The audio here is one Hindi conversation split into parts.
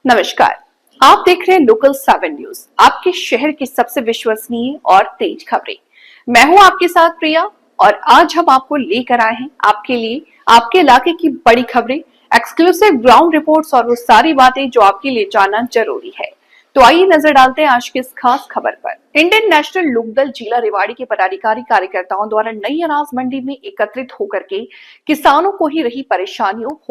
नमस्कार, आप देख रहे हैं लोकल 7 न्यूज, आपके शहर की सबसे विश्वसनीय और तेज खबरें। मैं हूं आपके साथ प्रिया और आज हम आपको लेकर आए हैं आपके लिए आपके इलाके की बड़ी खबरें, एक्सक्लूसिव ग्राउंड रिपोर्ट्स और वो सारी बातें जो आपके लिए जानना जरूरी है। तो आइए नजर डालते हैं आज की इस खास खबर पर। इंडियन नेशनल लोकदल जिला रेवाड़ी के पदाधिकारी कार्यकर्ताओं द्वारा नई अनाज मंडी में एकत्रित होकर के किसानों को हो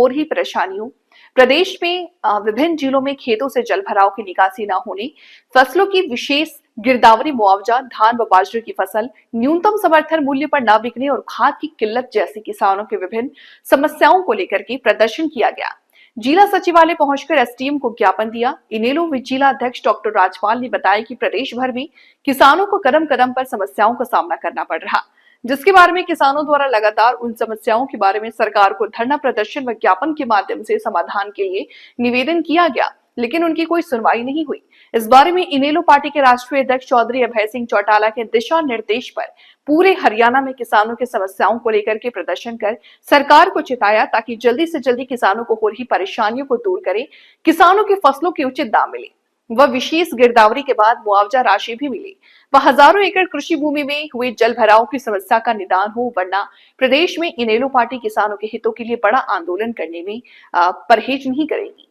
रही परेशानियों, प्रदेश में विभिन्न जिलों में खेतों से जल भराव की निकासी न होने, फसलों की विशेष गिरदावरी मुआवजा, धान व बाजरे की फसल न्यूनतम समर्थन मूल्य पर न बिकने और खाद की किल्लत जैसी किसानों के विभिन्न समस्याओं को लेकर के प्रदर्शन किया गया। जिला सचिवालय पहुंचकर एसडीएम को ज्ञापन दिया। इनेलो जिला अध्यक्ष डॉक्टर राजपाल ने बताया कि प्रदेश भर में किसानों को कदम कदम पर समस्याओं का सामना करना पड़ रहा, जिसके बारे में किसानों द्वारा लगातार उन समस्याओं के बारे में सरकार को धरना प्रदर्शन व ज्ञापन के माध्यम से समाधान के लिए निवेदन किया गया, लेकिन उनकी कोई सुनवाई नहीं हुई। इस बारे में इनेलो पार्टी के राष्ट्रीय अध्यक्ष चौधरी अभय सिंह चौटाला के दिशा निर्देश पर पूरे हरियाणा में किसानों की समस्याओं को लेकर के प्रदर्शन कर सरकार को चिताया ताकि जल्दी से जल्दी किसानों को हो रही परेशानियों को दूर करे, किसानों की फसलों के उचित दाम मिले, वह विशेष गिरदावरी के बाद मुआवजा राशि भी मिली, वह हजारों एकड़ कृषि भूमि में हुए जल भराव की समस्या का निदान हो, वरना प्रदेश में इनेलो पार्टी किसानों के हितों के लिए बड़ा आंदोलन करने में परहेज नहीं करेगी।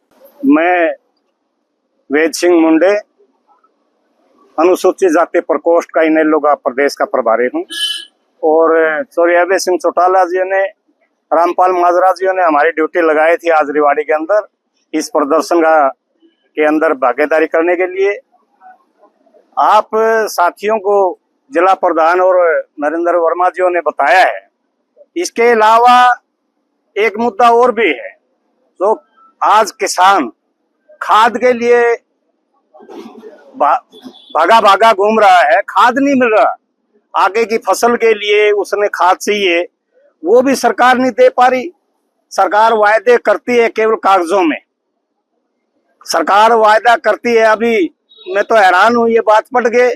मैं वेद सिंह मुंडे, अनुसूचित जाति प्रकोष्ठ का इनेलो का प्रदेश का प्रभारी हूँ और चौधरी अभय सिंह चौटाला जी ने, रामपाल माजरा जी ने हमारी ड्यूटी लगाई थी आज रेवाड़ी के अंदर इस प्रदर्शन के अंदर भागीदारी करने के लिए। आप साथियों को जिला प्रधान और नरेंद्र वर्मा जी ने बताया है। इसके अलावा एक मुद्दा और भी है, तो आज किसान खाद के लिए भागा भागा घूम रहा है, खाद नहीं मिल रहा, आगे की फसल के लिए उसने खाद चाहिए, वो भी सरकार नहीं दे पा रही। सरकार वायदे करती है केवल कागजों में, सरकार वायदा करती है। अभी मैं तो हैरान हूँ, ये बात पढ़ के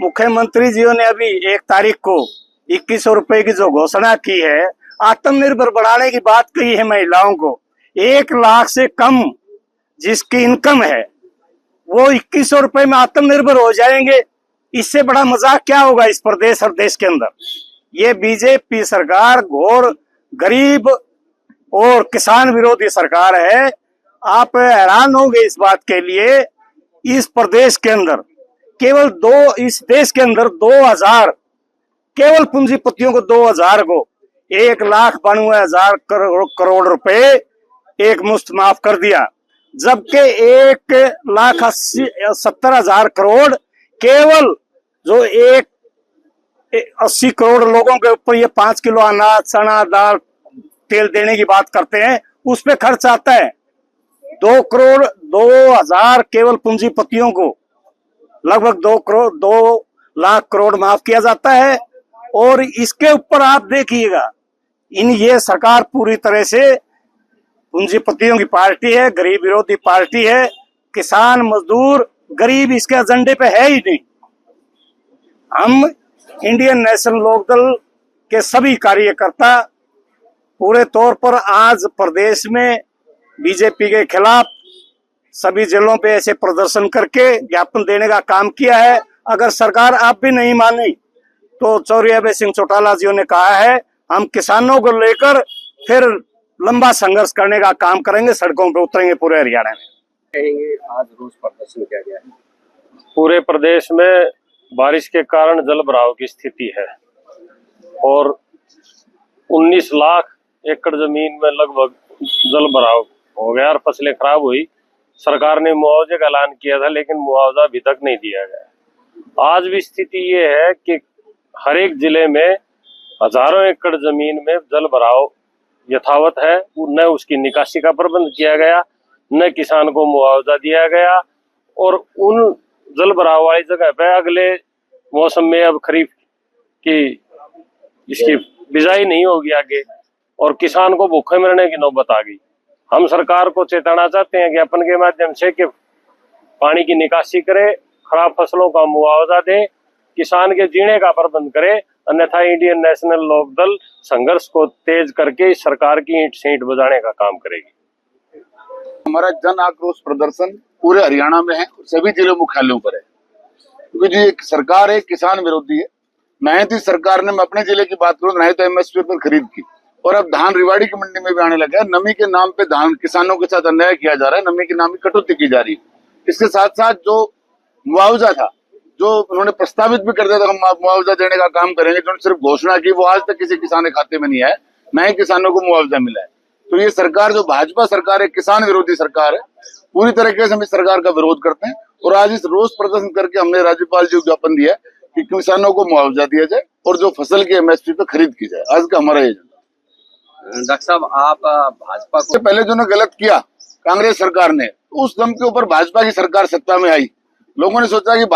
मुख्यमंत्री जी ने अभी 1 तारीख को 2100 रुपए की जो घोषणा की है, आत्मनिर्भर बढ़ाने की बात कही है महिलाओं को। 1 लाख से कम जिसकी इनकम है वो 2100 रुपए में आत्मनिर्भर हो जाएंगे। इससे बड़ा मजाक क्या होगा इस प्रदेश और देश के अंदर। ये बीजेपी सरकार घोर गरीब और किसान विरोधी सरकार है। आप हैरान होंगे इस बात के लिए, इस प्रदेश के अंदर इस देश के अंदर 2000 केवल पूंजीपतियों को 2000 को 1,92,000 करोड़ रुपए एक मुश्त माफ कर दिया, जबकि 1,70,000 करोड़ केवल जो 80 करोड़ लोगों के ऊपर ये 5 किलो अनाज, चना दाल, तेल देने की बात करते हैं, उस पे खर्च आता है 2,02,000 केवल पूंजीपतियों को लगभग 2 लाख करोड़ माफ किया जाता है। और इसके ऊपर आप देखिएगा, ये सरकार पूरी तरह से पूंजीपतियों की पार्टी है, गरीब विरोधी पार्टी है। किसान मजदूर गरीब इसके एजेंडे पे है ही नहीं। हम इंडियन नेशनल लोकदल के सभी कार्यकर्ता पूरे तौर पर आज प्रदेश में बीजेपी के खिलाफ सभी जिलों पे ऐसे प्रदर्शन करके ज्ञापन देने का काम किया है। अगर सरकार आप भी नहीं मानी तो चौधरी अभय सिंह चौटाला जी ने कहा है, हम किसानों को लेकर फिर लंबा संघर्ष करने का काम करेंगे, सड़कों पे उतरेंगे पूरे हरियाणा में। कहेंगे आज रोज प्रदर्शन किया गया है। पूरे प्रदेश में बारिश के कारण जल भराव की स्थिति है और 19 लाख एकड़ जमीन में लगभग जल भराव हो गया और फसलें खराब हुई। सरकार ने मुआवजे का ऐलान किया था, लेकिन मुआवजा अभी तक नहीं दिया गया। आज भी स्थिति ये है कि हर एक जिले में हजारों एकड़ जमीन में जल भराव यथावत है, न उसकी निकासी का प्रबंध किया गया, न किसान को मुआवजा दिया गया। और उन जल भराव वाली जगह पे अगले मौसम में अब खरीफ की इसकी बिजाई नहीं होगी आगे, और किसान को भूखे मरने की नौबत आ गई। हम सरकार को चेताना चाहते हैं ज्ञापन के माध्यम से कि पानी की निकासी करे, खराब फसलों का मुआवजा दे, किसान के जीने का प्रबंध करे, अन्यथा इंडियन नेशनल लोकदल संघर्ष को तेज करके इस सरकार की ईंट से ईंट बजाने का काम करेगी। हमारा जन आक्रोश प्रदर्शन पूरे हरियाणा में है, सभी जिला मुख्यालयों पर है, क्योंकि जो एक सरकार है किसान विरोधी है। मेहनती सरकार ने, मैं अपने जिले की बात करूं, नहीं तो एमएसपी पर खरीद की और अब धान रिवाड़ी की मंडी में भी आने लगा है। नमी के नाम पे धान किसानों के साथ अन्याय किया जा रहा है, नमी के नाम की कटौती की जा रही है। इसके साथ साथ जो मुआवजा था, जो उन्होंने प्रस्तावित भी कर दिया था, हम मुआवजा देने का काम करेंगे, जो सिर्फ घोषणा की, वो आज तक किसी किसान के खाते में नहीं आया, न ही किसानों को मुआवजा मिला है। तो ये सरकार जो भाजपा सरकार है, किसान विरोधी सरकार है, पूरी तरीके से हम इस सरकार का विरोध करते हैं और आज इस रोष प्रदर्शन करके हमने राज्यपाल जी को ज्ञापन दिया कि किसानों को मुआवजा दिया जाए और जो फसल की एमएसपी पे खरीद की जाए। आज का हमारा एजेंडा। डॉक्टर साहब, आप भाजपा को पहले जो गलत किया कांग्रेस सरकार ने, उस दम के ऊपर भाजपा की सरकार सत्ता में आई, लोगों ने सोचा कि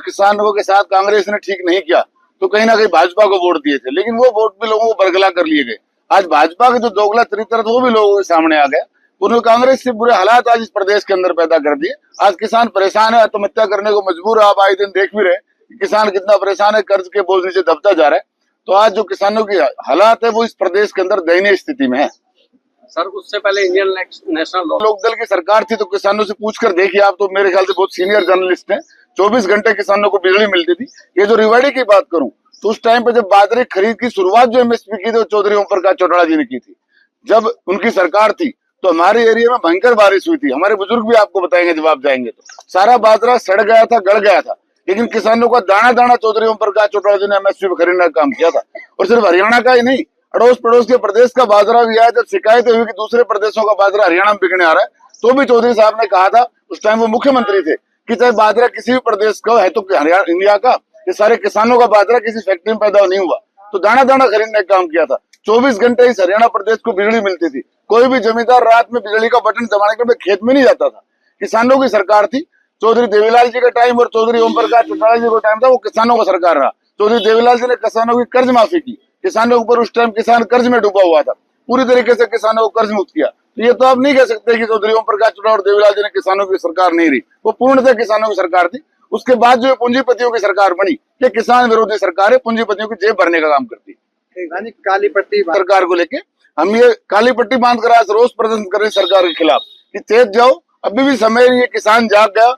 किसानों के साथ कांग्रेस ने ठीक नहीं किया, तो कहीं ना कहीं भाजपा को वोट दिए थे, लेकिन वो वोट भी लोगों को बरगला कर लिए गए। आज भाजपा के जो दोगला चरित्र था वो भी लोगों के सामने आ गया। उन्होंने कांग्रेस से बुरे हालात आज इस प्रदेश के अंदर पैदा कर दिए। आज किसान परेशान है, आत्महत्या करने को मजबूर है। आप आए दिन देख भी रहे किसान कितना परेशान है, कर्ज के बोझ नीचे दबता जा रहा है। तो आज जो किसानों की हालात है वो इस प्रदेश के अंदर दयनीय स्थिति में है। सर, उससे पहले इंडियन नेशनल लोकदल की सरकार थी, तो किसानों से पूछकर देखिए आप, तो मेरे ख्याल से बहुत सीनियर जर्नलिस्ट हैं, 24 घंटे किसानों को बिजली मिलती थी। ये जो रिवाड़ी की बात करूं, तो उस टाइम पे जब बाजरे खरीद की शुरुआत जो एमएसपी की थी, चौधरी ओम प्रकाश चौटाला जी ने की थी। जब उनकी सरकार थी तो हमारे एरिया में भयंकर बारिश हुई थी। हमारे बुजुर्ग भी आपको बताएंगे जब आप जाएंगे तो। सारा बाजरा सड़ गया था, गल गया था, लेकिन किसानों का दाना दाना चौधरी ओम प्रकाश चौटाला जी ने एमएसपी पे खरीदने का काम किया था। और सिर्फ हरियाणा का ही नहीं, अड़ोस पड़ोस के प्रदेश का बाजरा भी आया। जब शिकायतें हुई कि दूसरे प्रदेशों का बाजरा हरियाणा में बिकने आ रहा है, तो भी चौधरी साहब ने कहा था, उस टाइम वो मुख्यमंत्री थे, कि चाहे बाजरा किसी भी प्रदेश का है तो हरियाणा इंडिया का, ये सारे किसानों का बाजरा किसी फैक्ट्री में पैदा नहीं हुआ। तो दाना दाना खरीदने का काम किया था। 24 घंटे इस हरियाणा प्रदेश को बिजली मिलती थी। कोई भी जमींदार रात में बिजली का बटन दबाने के लिए खेत में नहीं जाता था। किसानों की सरकार थी। चौधरी देवीलाल जी का टाइम और चौधरी ओम प्रकाश चौटाला जी का टाइम था, वो किसानों का सरकार रहा। चौधरी देवीलाल जी ने किसानों की कर्ज माफी की। किसानों के ऊपर उस टाइम किसान कर्ज में डूबा हुआ था, पूरी तरीके से किसानों को कर्ज मुक्त किया। तो ये तो आप नहीं कह सकते कि चौधरी ओम प्रकाश चौटाला और देवीलाल जी ने किसानों की सरकार नहीं रही। वो पूर्णतः किसानों की सरकार थी। उसके बाद जो पूंजीपतियों की सरकार बनी, ये किसान विरोधी सरकार है, पूंजीपतियों की जेब भरने का काम करती है। काली पट्टी सरकार को लेके हम ये काली पट्टी बांध कर आज रोष प्रदर्शन कर रहे सरकार के खिलाफ कि तेज जाओ, अभी भी समय नहीं है। किसान जाग गया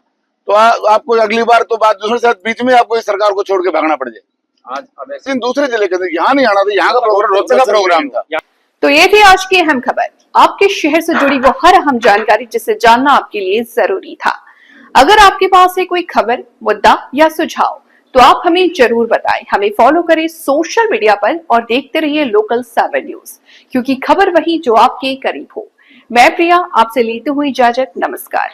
तो आपको अगली बार तो बात दूसरे साथ बीच में आपको इस सरकार को छोड़ के भागना पड़ जाए। आज अब ऐसे दूसरे जिले के अंदर यहाँ नहीं आना था, यहाँ का प्रोग्राम रोहतक का प्रोग्राम था। तो ये थी आज की अहम खबर, आपके शहर से जुड़ी वो हर अहम जानकारी जिसे जानना आपके लिए जरूरी था। अगर आपके पास है कोई खबर, मुद्दा या सुझाव, तो आप हमें जरूर बताएं। हमें फॉलो करें सोशल मीडिया पर और देखते रहिए लोकल 7 न्यूज, क्योंकि खबर वही जो आपके करीब हो। मैं प्रिया आपसे लेती हुई इजाजत, नमस्कार।